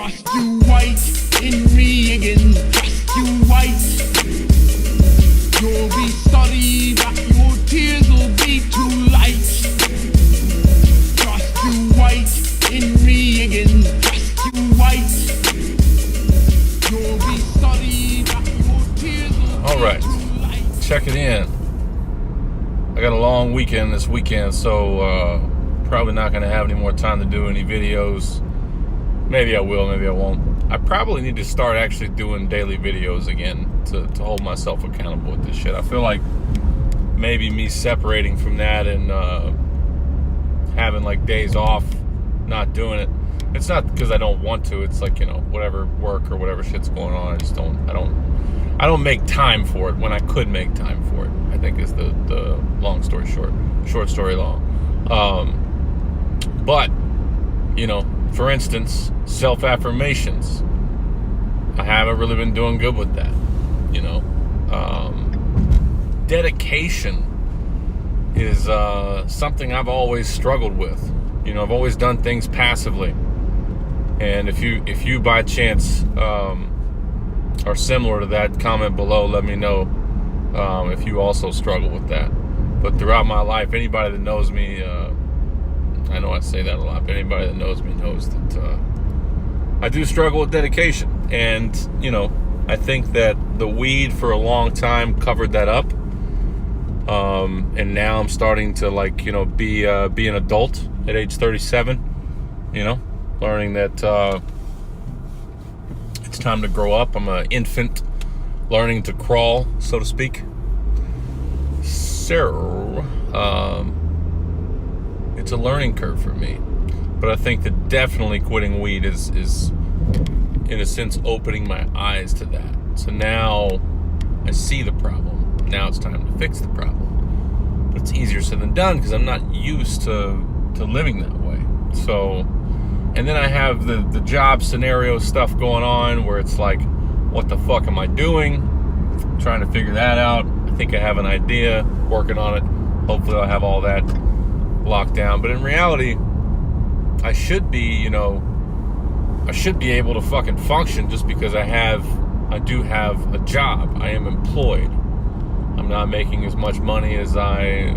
Just you wait in Reagan, just you wait. You'll be sorry that your tears will be too late. Just you wait in Reagan, just you wait. You'll be sorry that your tears will be too late. Check it in. I got a long weekend this weekend, so probably not going to have any more time to do any videos. Maybe I will, maybe I won't. I probably need to start actually doing daily videos again to hold myself accountable with this shit. I feel like maybe me separating from that and having like days off, not doing it. It's not because I don't want to. It's like, you know, whatever work or whatever shit's going on, I don't make time for it when I could make time for it, I think is the long story short story long. But, you know, for instance, self-affirmations. I haven't really been doing good with that, you know. Dedication is something I've always struggled with. You know, I've always done things passively. And if you by chance are similar to that, comment below, let me know if you also struggle with that. But throughout my life, anybody that knows me, I know I say that a lot, but anybody that knows me knows that I do struggle with dedication. And, you know, I think that the weed for a long time covered that up. And now I'm starting to, like, you know, be an adult at age 37, you know, learning that it's time to grow up. I'm an infant learning to crawl, so to speak. So, it's a learning curve for me. But I think that definitely quitting weed is in a sense opening my eyes to that. So now I see the problem. Now it's time to fix the problem. But it's easier said than done because I'm not used to living that way. So, and then I have the job scenario stuff going on where it's like, what the fuck am I doing? Trying to figure that out. I think I have an idea, working on it. Hopefully I'll have all that locked down. But in reality, I should be able to fucking function just because I do have a job. I am employed. I'm not making as much money as I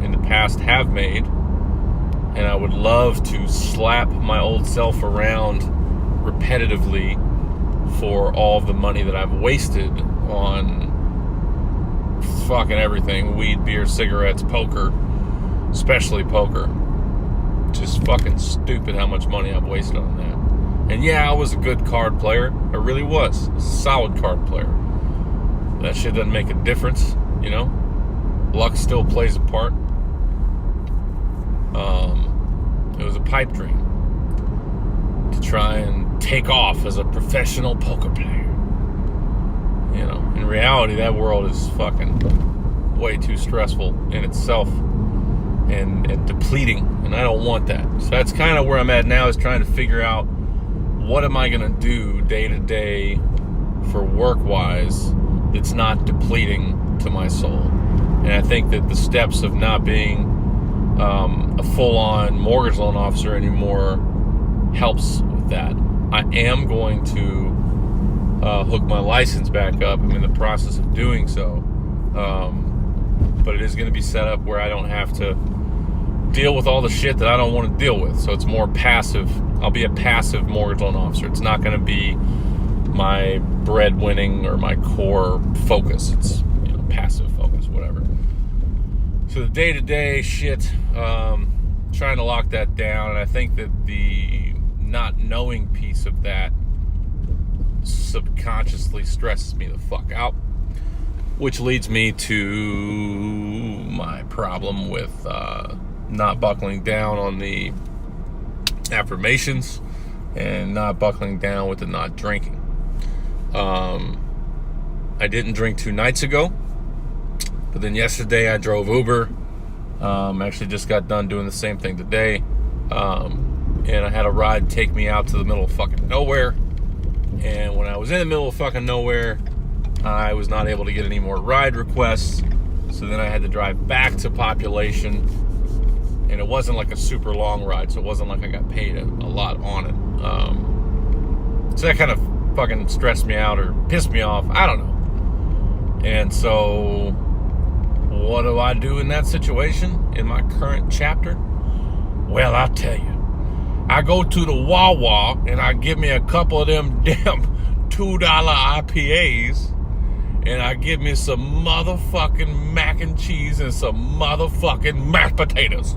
in the past have made. And I would love to slap my old self around repetitively for all of the money that I've wasted on fucking everything. Weed, beer, cigarettes, poker, especially poker. Just fucking stupid how much money I've wasted on that. And yeah, I was a good card player. I really was. A solid card player. That shit doesn't make a difference, you know? Luck still plays a part. It was a pipe dream to try and take off as a professional poker player. You know, in reality, that world is fucking way too stressful in itself and depleting, and I don't want that. So that's kind of where I'm at now, is trying to figure out what am I going to do day to day for work-wise that's not depleting to my soul. And I think that the steps of not being a full-on mortgage loan officer anymore helps with that. I am going to hook my license back up. I'm in the process of doing so. But it is going to be set up where I don't have to deal with all the shit that I don't want to deal with. So it's more passive. I'll be a passive mortgage loan officer. It's not going to be my breadwinning or my core focus. It's, you know, passive focus, whatever. So the day-to-day shit, trying to lock that down. And I think that the not knowing piece of that subconsciously stresses me the fuck out, which leads me to my problem with not buckling down on the affirmations and not buckling down with the not drinking. I didn't drink 2 nights ago, but then yesterday I drove Uber. Actually just got done doing the same thing today. And I had a ride take me out to the middle of fucking nowhere. And when I was in the middle of fucking nowhere, I was not able to get any more ride requests. So then I had to drive back to Population. And it wasn't like a super long ride, so it wasn't like I got paid a lot on it. So that kind of fucking stressed me out or pissed me off. I don't know. And so what do I do in that situation in my current chapter? Well, I'll tell you. I go to the Wawa and I give me a couple of them damn $2 IPAs, and I give me some motherfucking mac and cheese and some motherfucking mashed potatoes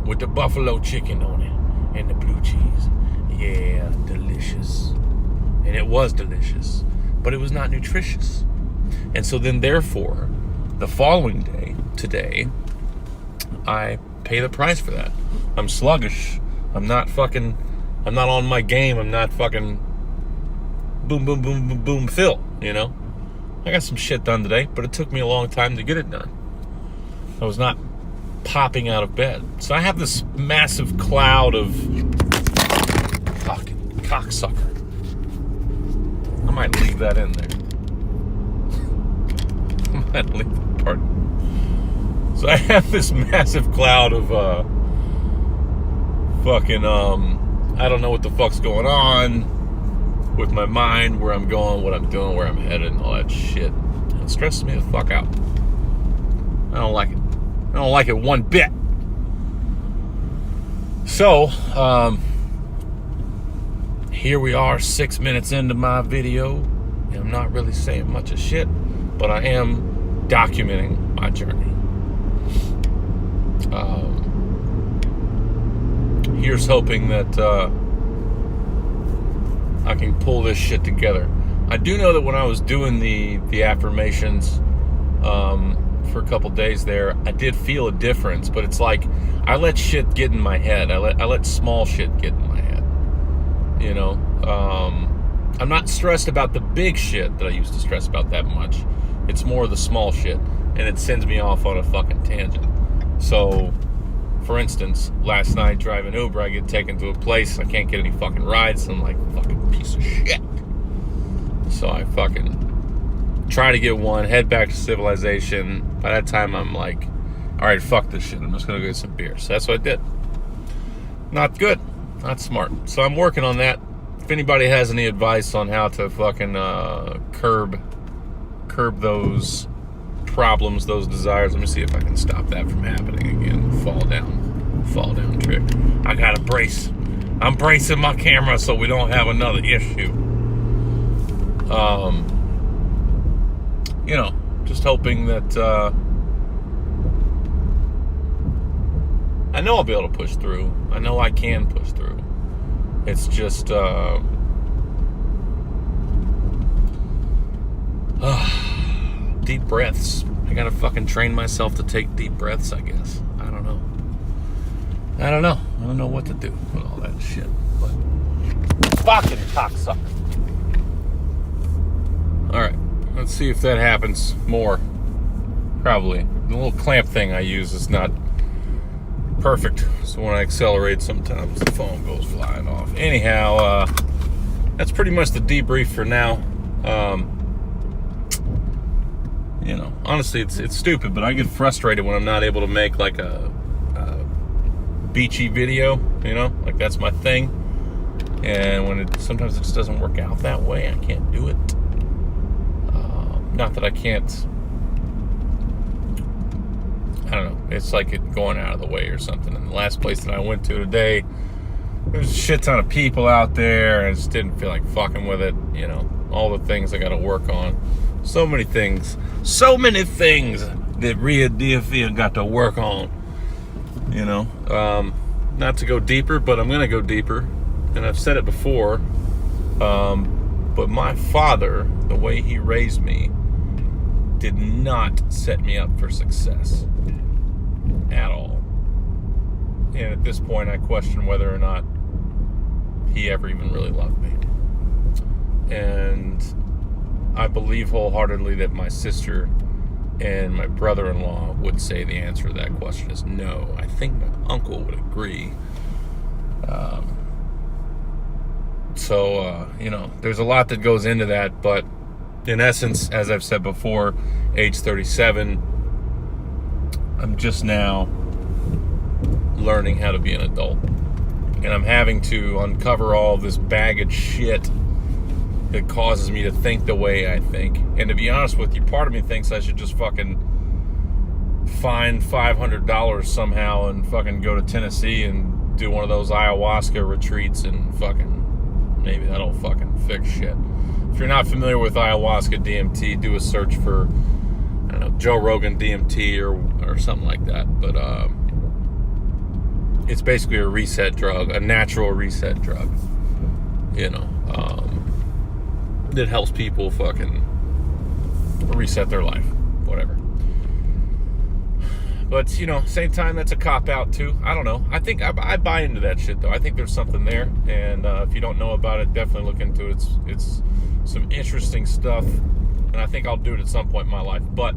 with the buffalo chicken on it and the blue cheese. Yeah, delicious. And it was delicious, but it was not nutritious. And so then therefore, the following day, today, I pay the price for that. I'm sluggish. I'm not on my game. I'm not fucking boom, boom, boom, boom, boom, Phil, you know? I got some shit done today, but it took me a long time to get it done. I was not popping out of bed. So I have this massive cloud of fucking cocksucker. I might leave that in there. I might leave that part. So I have this massive cloud of fucking I don't know what the fuck's going on with my mind, where I'm going, what I'm doing, where I'm headed, and all that shit. And it stresses me the fuck out. I don't like it. I don't like it one bit. So, here we are 6 minutes into my video, and I'm not really saying much of shit, but I am documenting my journey. Here's hoping that I can pull this shit together. I do know that when I was doing the affirmations for a couple days there, I did feel a difference, but it's like I let shit get in my head. I let small shit get in my head. You know, I'm not stressed about the big shit that I used to stress about that much. It's more the small shit, and it sends me off on a fucking tangent. So, for instance, last night driving Uber, I get taken to a place, I can't get any fucking rides, and I'm like, fucking piece of shit. So I fucking try to get one, head back to civilization. By that time, I'm like, alright, fuck this shit, I'm just gonna go get some beer. So that's what I did. Not good. Not smart. So I'm working on that. If anybody has any advice on how to fucking curb those problems, those desires, let me see if I can stop that from happening again. Fall down trick. I gotta brace. I'm bracing my camera so we don't have another issue. You know, just hoping that I know I'll be able to push through. I know I can push through. It's just deep breaths. I gotta fucking train myself to take deep breaths, I guess. I don't know. I don't know what to do with all that shit. But fucking cocksucker. Alright, let's see if that happens more. Probably. The little clamp thing I use is not perfect, so when I accelerate, sometimes the phone goes flying off. Anyhow, that's pretty much the debrief for now. You know, honestly, it's stupid, but I get frustrated when I'm not able to make like a beachy video. You know, like that's my thing. And when sometimes it just doesn't work out that way, I can't do it. Not that I can't. I don't know. It's like it going out of the way or something. And the last place that I went to today, there's a shit ton of people out there, and I just didn't feel like fucking with it. You know, all the things I got to work on. So many things that Rhea Diafia got to work on. You know, not to go deeper, but I'm gonna go deeper. And I've said it before. But my father, the way he raised me, did not set me up for success at all. And at this point, I question whether or not he ever even really loved me. And I believe wholeheartedly that my sister and my brother-in-law would say the answer to that question is no. I think my uncle would agree. You know, there's a lot that goes into that, but in essence, as I've said before, age 37, I'm just now learning how to be an adult. and I'm having to uncover all of this baggage shit that causes me to think the way I think. And to be honest with you, part of me thinks I should just fucking find $500 somehow and fucking go to Tennessee and do one of those ayahuasca retreats and fucking maybe that'll fucking fix shit. If you're not familiar with ayahuasca DMT, do a search for, I don't know, Joe Rogan DMT or something like that. But it's basically a reset drug, a natural reset drug, you know, that helps people fucking reset their life, whatever. But, you know, same time, that's a cop-out, too. I don't know. I think I buy into that shit, though. I think there's something there. And if you don't know about it, definitely look into it. It's some interesting stuff. And I think I'll do it at some point in my life. But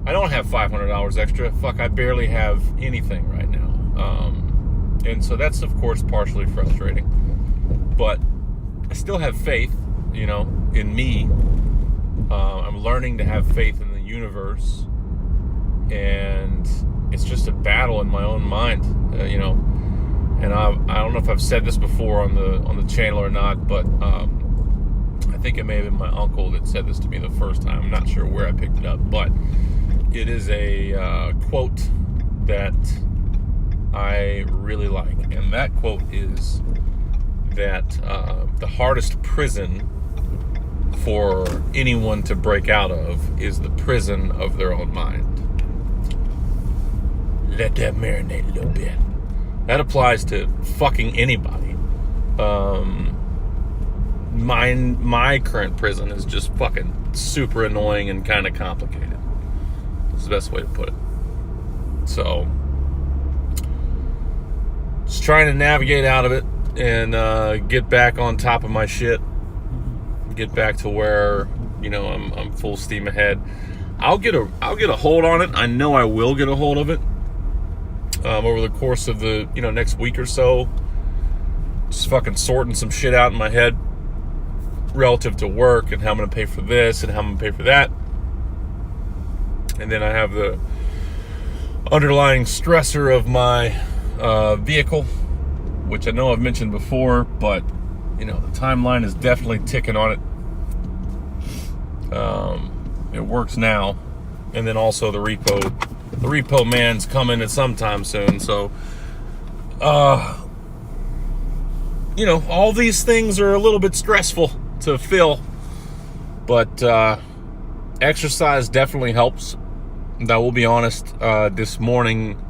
I don't have $500 extra. Fuck, I barely have anything right now. And so that's, of course, partially frustrating. But I still have faith, you know, in me. I'm learning to have faith in the universe. And it's just a battle in my own mind, you know. And I don't know if I've said this before on the channel or not, but I think it may have been my uncle that said this to me the first time. I'm not sure where I picked it up, but it is a quote that I really like, and that quote is that the hardest prison for anyone to break out of is the prison of their own mind. Let that marinate a little bit. That applies to fucking anybody. My current prison is just fucking super annoying and kind of complicated. That's the best way to put it. So, just trying to navigate out of it and get back on top of my shit. Get back to where, you know, I'm full steam ahead. I'll get a hold on it. I know I will get a hold of it. Over the course of the, you know, next week or so, just fucking sorting some shit out in my head relative to work and how I'm going to pay for this and how I'm going to pay for that. And then I have the underlying stressor of my vehicle, which I know I've mentioned before, but, you know, the timeline is definitely ticking on it. It works now. And then also the repo man's coming at some time soon. So, you know, all these things are a little bit stressful to fill, but exercise definitely helps. And I will be honest, this morning,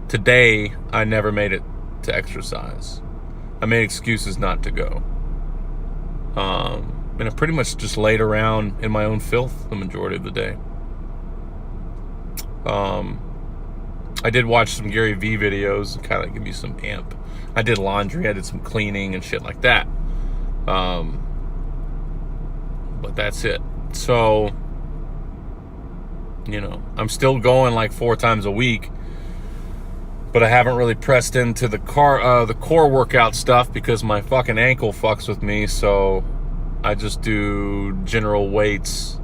today, I never made it to exercise. I made excuses not to go. And I pretty much just laid around in my own filth the majority of the day. I did watch some Gary Vee videos and kind of give me some amp. I did laundry, I did some cleaning and shit like that. But that's it. So, you know, I'm still going like 4 times a week, but I haven't really pressed into the core workout stuff because my fucking ankle fucks with me. So I just do general weights,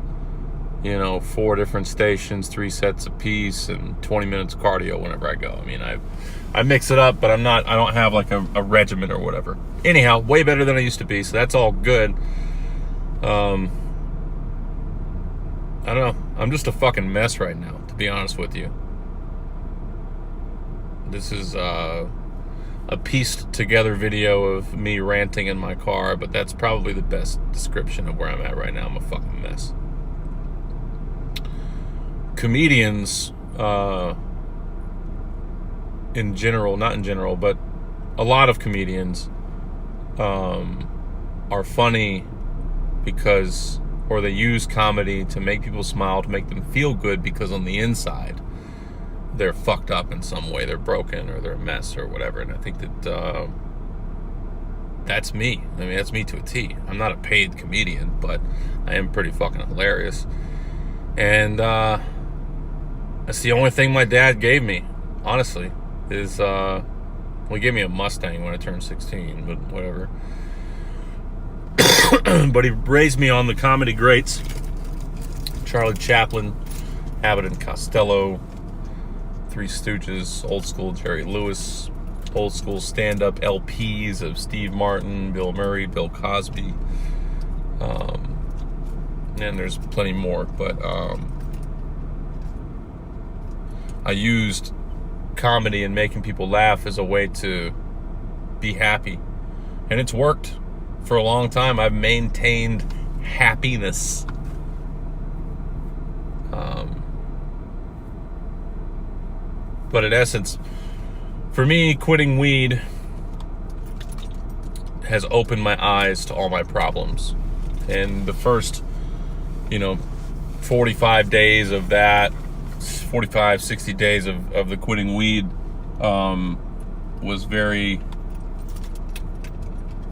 you know, 4 different stations, 3 sets a piece, and 20 minutes cardio whenever I go. I mean, I mix it up, but I don't have like a regimen or whatever. Anyhow, way better than I used to be, so that's all good. I don't know. I'm just a fucking mess right now, to be honest with you. This is a pieced together video of me ranting in my car, but that's probably the best description of where I'm at right now. I'm a fucking mess. Comedians, in general, not in general, but a lot of comedians are funny because, or they use comedy to make people smile, to make them feel good, because on the inside they're fucked up in some way, they're broken or they're a mess or whatever. And I think that that's me. I mean, that's me to a T. I'm not a paid comedian, but I am pretty fucking hilarious. And that's the only thing my dad gave me, honestly, is well, he gave me a Mustang when I turned 16, but whatever. But he raised me on the comedy greats: Charlie Chaplin, Abbott and Costello, Three Stooges, old school Jerry Lewis, old school stand-up LPs of Steve Martin, Bill Murray, Bill Cosby, and there's plenty more, but I used comedy and making people laugh as a way to be happy, and it's worked for a long time. I've maintained happiness. But in essence, for me, quitting weed has opened my eyes to all my problems. And the first, 45 days of that, 45, 60 days of the quitting weed was very,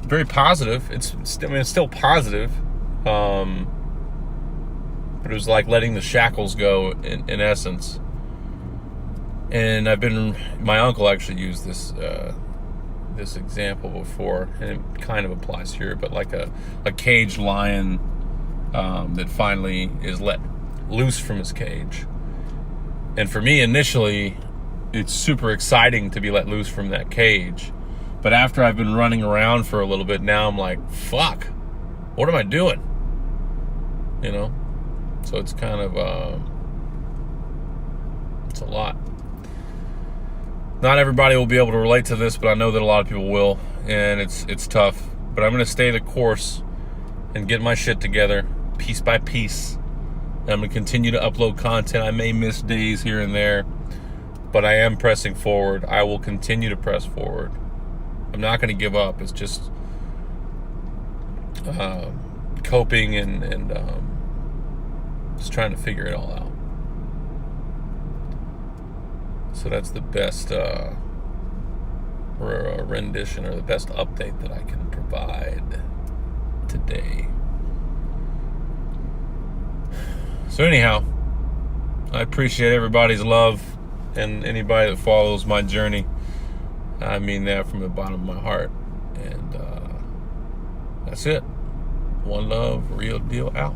very positive. It's still positive. But it was like letting the shackles go in essence. And my uncle actually used this example before, and it kind of applies here, but like a caged lion that finally is let loose from his cage. And for me, initially, it's super exciting to be let loose from that cage. But after I've been running around for a little bit, now I'm like, fuck, what am I doing? So it's kind of, it's a lot. Not everybody will be able to relate to this, but I know that a lot of people will, and it's tough. But I'm going to stay the course and get my shit together piece by piece. And I'm going to continue to upload content. I may miss days here and there, but I am pressing forward. I will continue to press forward. I'm not going to give up. It's just coping and just trying to figure it all out. So that's the best rendition or the best update that I can provide today. So anyhow, I appreciate everybody's love and anybody that follows my journey. I mean that from the bottom of my heart. And that's it. One love, real deal out.